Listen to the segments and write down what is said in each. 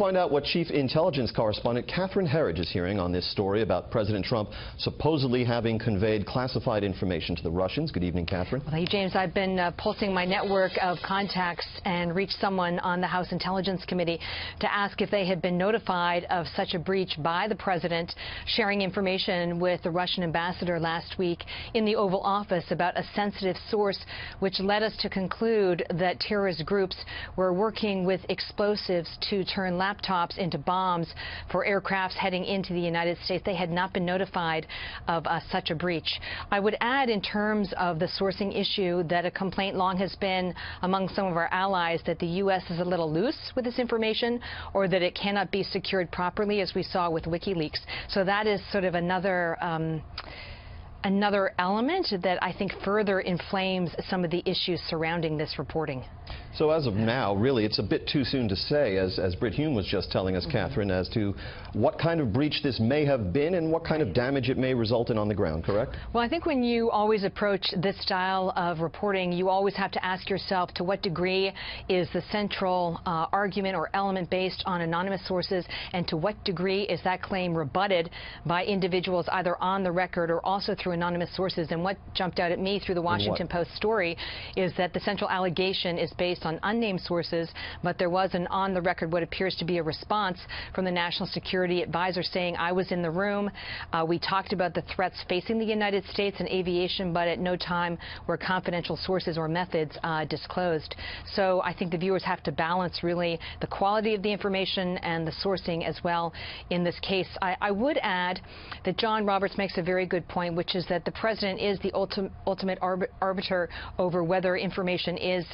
find out what Chief Intelligence Correspondent Catherine Herridge is hearing on this story about President Trump supposedly having conveyed classified information to the Russians. Good evening, Catherine. Well, hey, James, I've been pulsing my network of contacts and reached someone on the House Intelligence Committee to ask if they had been notified of such a breach by the president, sharing information with the Russian ambassador last week in the Oval Office about a sensitive source, which led us to conclude that terrorist groups were working with explosives to turn laptops into bombs for aircrafts heading into the United States. They had not been notified of such a breach. I would add, in terms of the sourcing issue, that a complaint long has been among some of our allies that the U.S. is a little loose with this information, or that it cannot be secured properly, as we saw with WikiLeaks. So that is sort of another element that I think further inflames some of the issues surrounding this reporting. So as of now, really, it's a bit too soon to say, as Brit Hume was just telling us, Catherine, as to what kind of breach this may have been and what kind of damage it may result in on the ground, correct? Well, I think when you always approach this style of reporting, you always have to ask yourself to what degree is the central argument or element based on anonymous sources, and to what degree is that claim rebutted by individuals either on the record or also through anonymous sources. And what jumped out at me through the Washington Post story is that the central allegation is based on unnamed sources, but there was an on-the-record, what appears to be a response from the National Security Advisor saying, I was in the room, we talked about the threats facing the United States and aviation, but at no time were confidential sources or methods disclosed. So I think the viewers have to balance really the quality of the information and the sourcing as well in this case. I would add that John Roberts makes a very good point, which is that the president is the ultimate arbiter over whether information is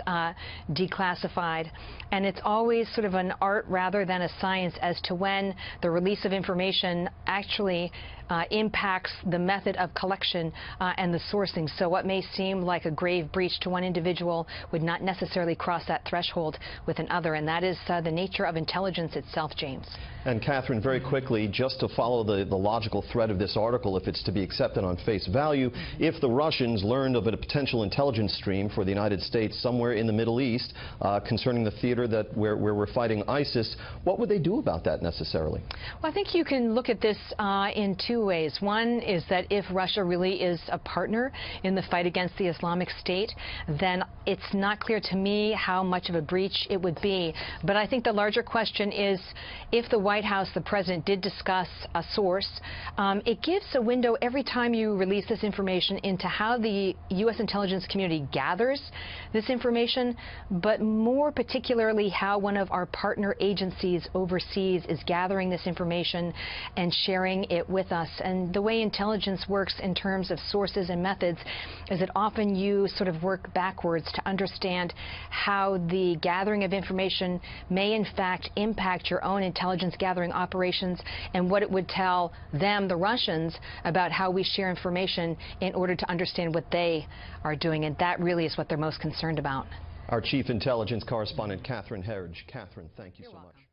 declassified, and it's always sort of an art rather than a science as to when the release of information actually impacts the method of collection and the sourcing. So what may seem like a grave breach to one individual would not necessarily cross that threshold with another, and that is the nature of intelligence itself, James. And Catherine, very quickly, just to follow the logical thread of this article, if it's to be accepted on face value, if the Russians learned of a potential intelligence stream for the United States somewhere in the Middle East concerning the theater where we're fighting ISIS, what would they do about that necessarily? Well, I think you can look at this in two ways. One is that if Russia really is a partner in the fight against the Islamic State, then it's not clear to me how much of a breach it would be. But I think the larger question is, if the White House, the president, did discuss a source, it gives a window every time you release this information into how the U.S. intelligence community gathers this information, but more particularly how one of our partner agencies overseas is gathering this information and sharing it with us. And the way intelligence works in terms of sources and methods is that often you sort of work backwards to understand how the gathering of information may in fact impact your own intelligence gathering operations and what it would tell them, the Russians, about how we share information in order to understand what they are doing. And that really is what they're most concerned about. Our Chief Intelligence Correspondent, Catherine Herridge. Catherine, thank you so much.